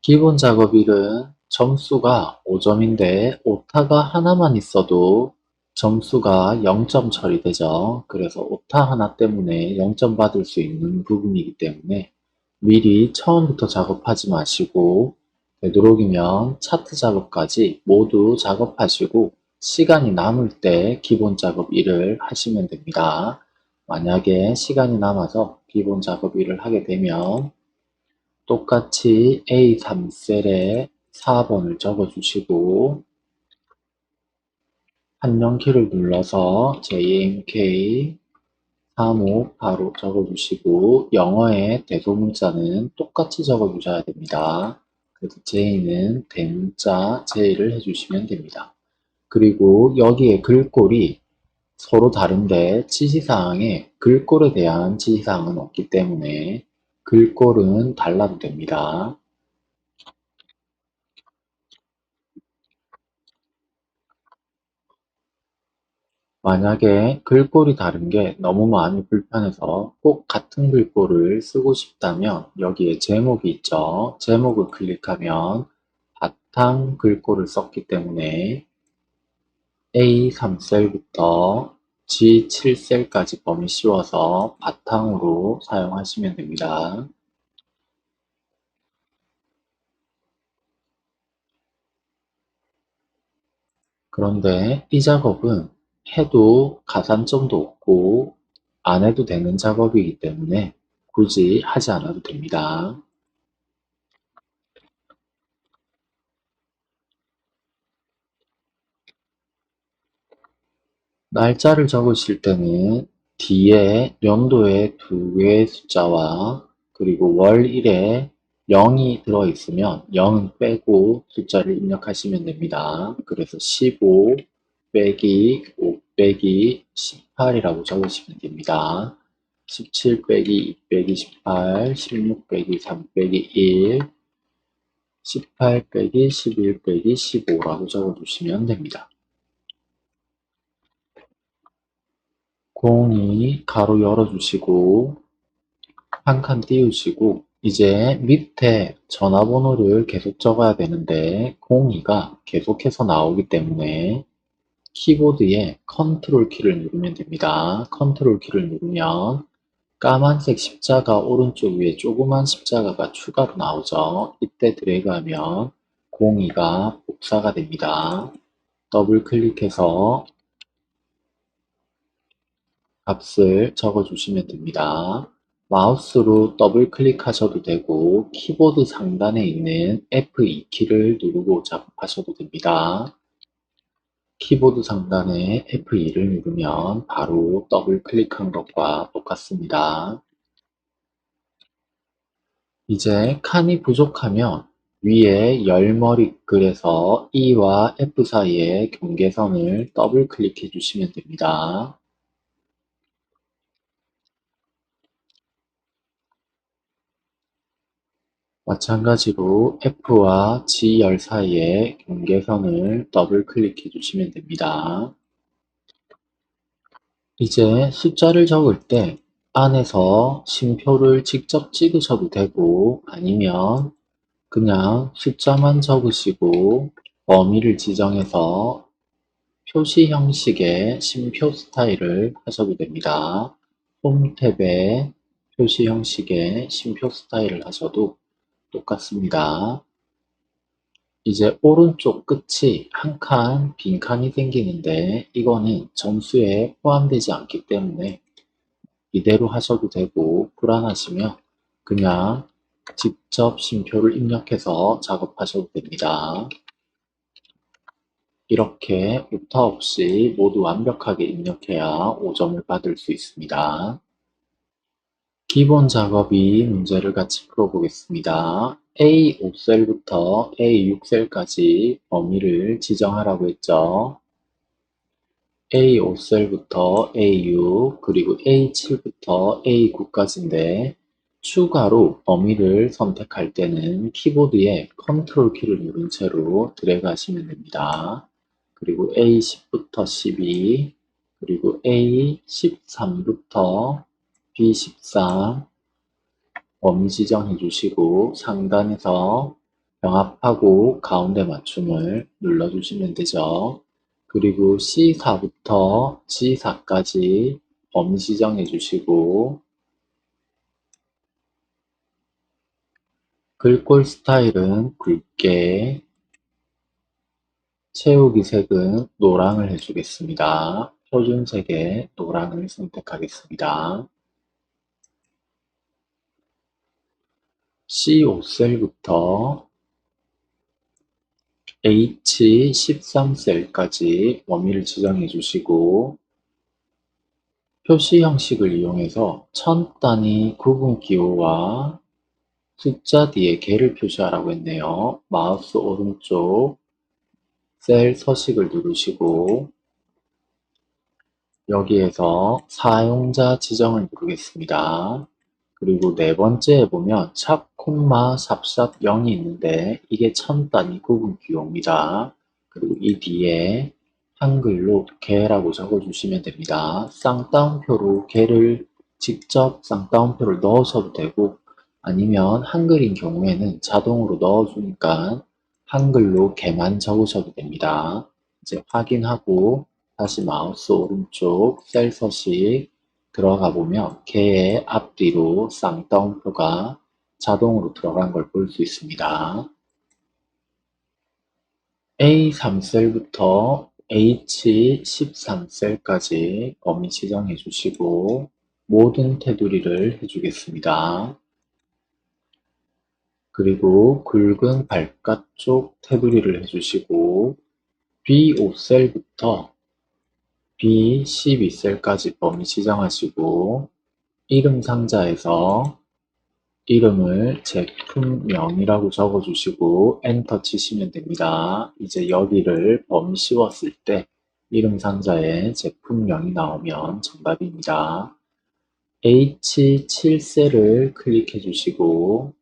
기본 작업일은 점수가 5점인데 오타가 하나만 있어도 점수가 0점 처리되죠. 그래서 오타 하나 때문에 0점 받을 수 있는 부분이기 때문에 미리 처음부터 작업하지 마시고 되도록이면 차트 작업까지 모두 작업하시고 시간이 남을 때 기본 작업 일을 하시면 됩니다. 만약에 시간이 남아서 기본 작업 일을 하게 되면 똑같이 A3셀에 4번을 적어주시고 한정키를 눌러서 JMK 35 바로 적어주시고 영어의 대소문자는 똑같이 적어주셔야 됩니다. 그래서 J는 대문자 J를 해주시면 됩니다. 그리고 여기에 글꼴이 서로 다른데 지시사항에 글꼴에 대한 지시사항은 없기 때문에 글꼴은 달라도 됩니다. 만약에 글꼴이 다른 게 너무 마음이 불편해서 꼭 같은 글꼴을 쓰고 싶다면 여기에 제목이 있죠. 제목을 클릭하면 바탕 글꼴을 썼기 때문에 A3셀부터 G7셀까지 범위 씌워서 바탕으로 사용하시면 됩니다. 그런데 이 작업은 해도 가산점도 없고 안 해도 되는 작업이기 때문에 굳이 하지 않아도 됩니다. 날짜를 적으실 때는 뒤에 연도에 두 개의 숫자와 그리고 월일에 0이 들어있으면 0은 빼고 숫자를 입력하시면 됩니다. 그래서 15 빼기 5 빼기 18이라고 적으시면 됩니다. 17 빼기 2 빼기 18, 16 빼기 3 빼기 1, 18 빼기 11 빼기 15라고 적어주시면 됩니다. 02 가로 열어주시고 한 칸 띄우시고 이제 밑에 전화번호를 계속 적어야 되는데 02가 계속해서 나오기 때문에 키보드에 컨트롤 키를 누르면 됩니다. 컨트롤 키를 누르면 까만색 십자가 오른쪽 위에 조그만 십자가가 추가로 나오죠. 이때 드래그하면 02가 복사가 됩니다. 더블 클릭해서 값을 적어주시면 됩니다. 마우스로 더블 클릭하셔도 되고 키보드 상단에 있는 F2키를 누르고 작업하셔도 됩니다. 키보드 상단에 F2를 누르면 바로 더블 클릭한 것과 똑같습니다. 이제 칸이 부족하면 위에 열머리 글에서 E와 F 사이의 경계선을 더블 클릭해 주시면 됩니다. 마찬가지로 F와 G열 사이의 경계선을 더블 클릭해 주시면 됩니다. 이제 숫자를 적을 때 안에서 쉼표를 직접 찍으셔도 되고 아니면 그냥 숫자만 적으시고 범위를 지정해서 표시 형식의 쉼표 스타일을 하셔도 됩니다. 홈 탭에 표시 형식의 쉼표 스타일을 하셔도 똑같습니다. 이제 오른쪽 끝이 한 칸 빈칸이 생기는데 이거는 점수에 포함되지 않기 때문에 이대로 하셔도 되고 불안하시면 그냥 직접 쉼표를 입력해서 작업하셔도 됩니다. 이렇게 오타 없이 모두 완벽하게 입력해야 5점을 받을 수 있습니다. 기본 작업이 문제를 같이 풀어보겠습니다. A5셀부터 A6셀까지 범위를 지정하라고 했죠. A5셀부터 A6 그리고 A7부터 A9까지인데 추가로 범위를 선택할 때는 키보드에 컨트롤 키를 누른 채로 드래그 하시면 됩니다. 그리고 A10부터 12 그리고 A13부터 B13 범위 지정해 주시고 상단에서 병합하고 가운데 맞춤을 눌러주시면 되죠. 그리고 C4부터 G4까지 범위 지정해 주시고 글꼴 스타일은 굵게, 채우기 색은 노랑을 해주겠습니다. 표준색의 노랑을 선택하겠습니다. C5셀부터 H13셀까지 범위를 지정해 주시고 표시 형식을 이용해서 천 단위 구분 기호와 숫자 뒤에 개를 표시하라고 했네요. 마우스 오른쪽 셀 서식을 누르시고 여기에서 사용자 지정을 누르겠습니다. 그리고 네 번째에 보면 샵, 콤마, 샵샵 0이 있는데 이게 천 단위 구분 기호입니다. 그리고 이 뒤에 한글로 개라고 적어주시면 됩니다. 쌍따옴표로 개를 직접 쌍따옴표를 넣으셔도 되고 아니면 한글인 경우에는 자동으로 넣어주니까 한글로 개만 적으셔도 됩니다. 이제 확인하고 다시 마우스 오른쪽 셀 서식 들어가 보면 개의 앞뒤로 쌍따옴표가 자동으로 들어간 걸 볼 수 있습니다. A3셀부터 H13셀까지 범위 지정해 주시고 모든 테두리를 해주겠습니다. 그리고 굵은 발가쪽 테두리를 해주시고 B5셀부터 B12셀까지 범위 지정하시고 이름 상자에서 이름을 제품명이라고 적어주시고 엔터 치시면 됩니다. 이제 여기를 범위 씌웠을 때 이름 상자에 제품명이 나오면 정답입니다. H7셀을 클릭해 주시고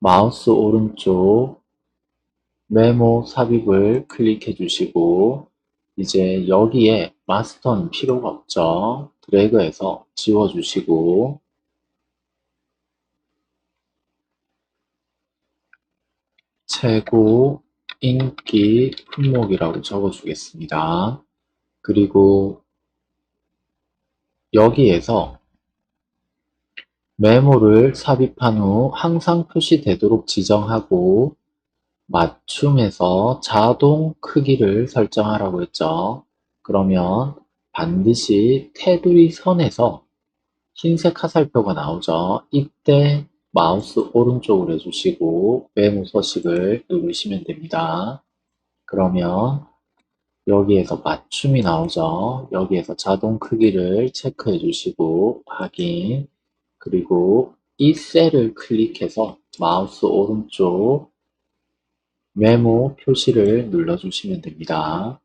마우스 오른쪽 메모 삽입을 클릭해 주시고 이제 여기에 마스터는 필요가 없죠. 드래그해서 지워 주시고 최고 인기 품목이라고 적어 주겠습니다. 그리고 여기에서 메모를 삽입한 후 항상 표시되도록 지정하고 맞춤에서 자동 크기를 설정하라고 했죠. 그러면 반드시 테두리 선에서 흰색 화살표가 나오죠. 이때 마우스 오른쪽으로 해주시고 메모 서식을 누르시면 됩니다. 그러면 여기에서 맞춤이 나오죠. 여기에서 자동 크기를 체크해 주시고 확인, 그리고 이 셀을 클릭해서 마우스 오른쪽 메모 표시를 눌러주시면 됩니다.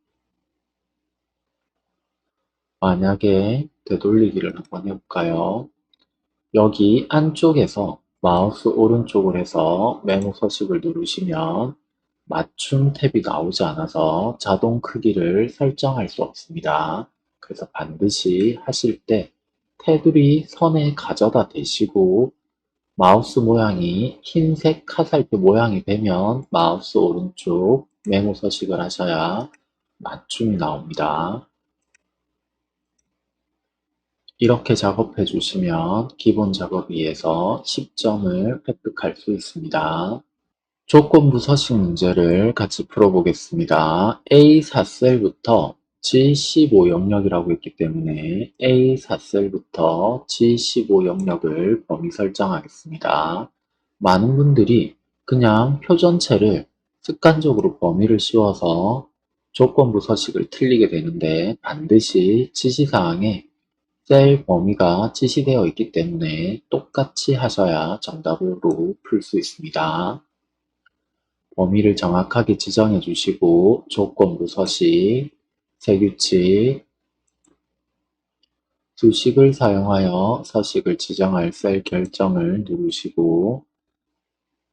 만약에 되돌리기를 한번 해볼까요? 여기 안쪽에서 마우스 오른쪽을 해서 메모 서식을 누르시면 맞춤 탭이 나오지 않아서 자동 크기를 설정할 수 없습니다. 그래서 반드시 하실 때 테두리 선에 가져다 대시고 마우스 모양이 흰색 화살표 모양이 되면 마우스 오른쪽 메모 서식을 하셔야 맞춤이 나옵니다. 이렇게 작업해 주시면 기본 작업위에서 10점을 획득할 수 있습니다. 조건부 서식 문제를 같이 풀어보겠습니다. A4셀부터 G15 영역이라고 했기 때문에 A4셀부터 G15 영역을 범위 설정하겠습니다. 많은 분들이 그냥 표 전체를 습관적으로 범위를 씌워서 조건부 서식을 틀리게 되는데 반드시 지시사항에 셀 범위가 지시되어 있기 때문에 똑같이 하셔야 정답으로 풀 수 있습니다. 범위를 정확하게 지정해 주시고 조건부 서식, 세규칙, 수식을 사용하여 서식을 지정할 셀 결정을 누르시고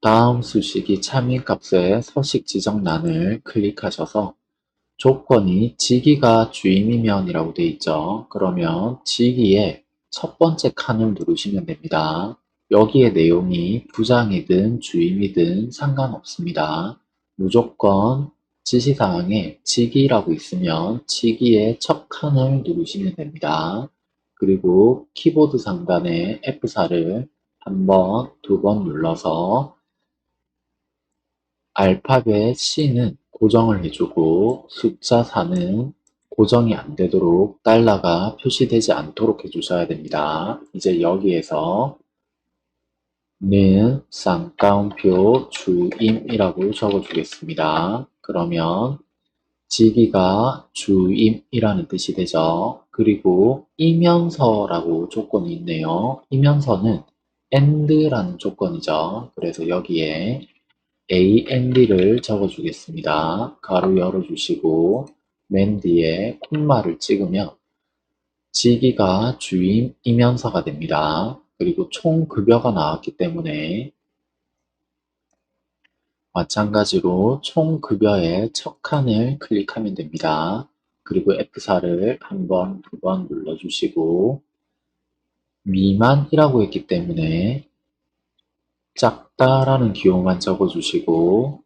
다음 수식이 참인값의 서식 지정란을 클릭하셔서 조건이 지기가 주임이면 이라고 되어 있죠. 그러면 지기의 첫 번째 칸을 누르시면 됩니다. 여기에 내용이 부장이든 주임이든 상관없습니다. 무조건 지시사항에 직이라고 있으면 직이의 첫 칸을 누르시면 됩니다. 그리고 키보드 상단에 F4를 한 번, 두 번 눌러서 알파벳 C는 고정을 해주고 숫자 4는 고정이 안 되도록 달러가 표시되지 않도록 해주셔야 됩니다. 이제 여기에서 는 쌍따옴표 주임이라고 적어주겠습니다. 그러면 지기가 주임이라는 뜻이 되죠. 그리고 이면서라고 조건이 있네요. 이면서는 and라는 조건이죠. 그래서 여기에 and를 적어주겠습니다. 가로 열어주시고 맨 뒤에 콤마를 찍으면 지기가 주임이면서가 됩니다. 그리고 총 급여가 나왔기 때문에 마찬가지로 총 급여의 첫 칸을 클릭하면 됩니다. 그리고 F4를 한 번, 두 번 눌러주시고 미만이라고 했기 때문에 작다라는 기호만 적어주시고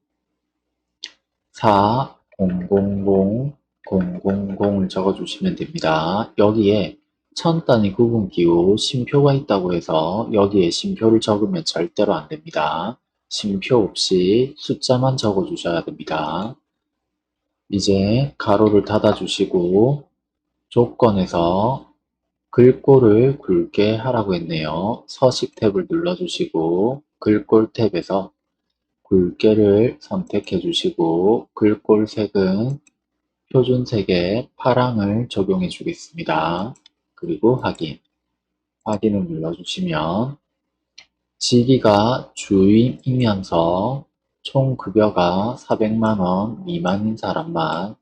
4, 000, 000을 적어주시면 됩니다. 여기에 천 단위 구분 기호 쉼표가 있다고 해서 여기에 쉼표를 적으면 절대로 안 됩니다. 쉼표 없이 숫자만 적어주셔야 됩니다. 이제 가로를 닫아주시고 조건에서 글꼴을 굵게 하라고 했네요. 서식 탭을 눌러주시고 글꼴 탭에서 굵게를 선택해 주시고 글꼴 색은 표준색의 파랑을 적용해 주겠습니다. 그리고 확인을 눌러주시면 지기가 주임이면서 총 급여가 400만원 미만인 사람만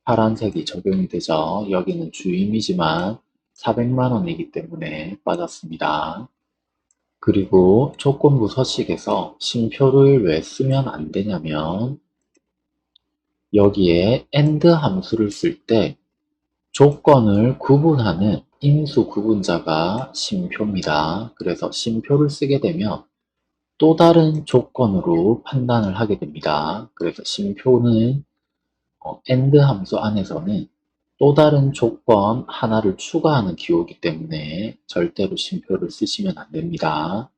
파란색이 적용이 되죠. 여기는 주임이지만 400만원이기 때문에 빠졌습니다. 그리고 조건부 서식에서 쉼표를 왜 쓰면 안 되냐면 여기에 AND 함수를 쓸 때 조건을 구분하는 인수 구분자가 쉼표입니다. 그래서 쉼표를 쓰게 되면 또 다른 조건으로 판단을 하게 됩니다. 그래서 쉼표는 AND 함수 안에서는 또 다른 조건 하나를 추가하는 기호이기 때문에 절대로 쉼표를 쓰시면 안 됩니다.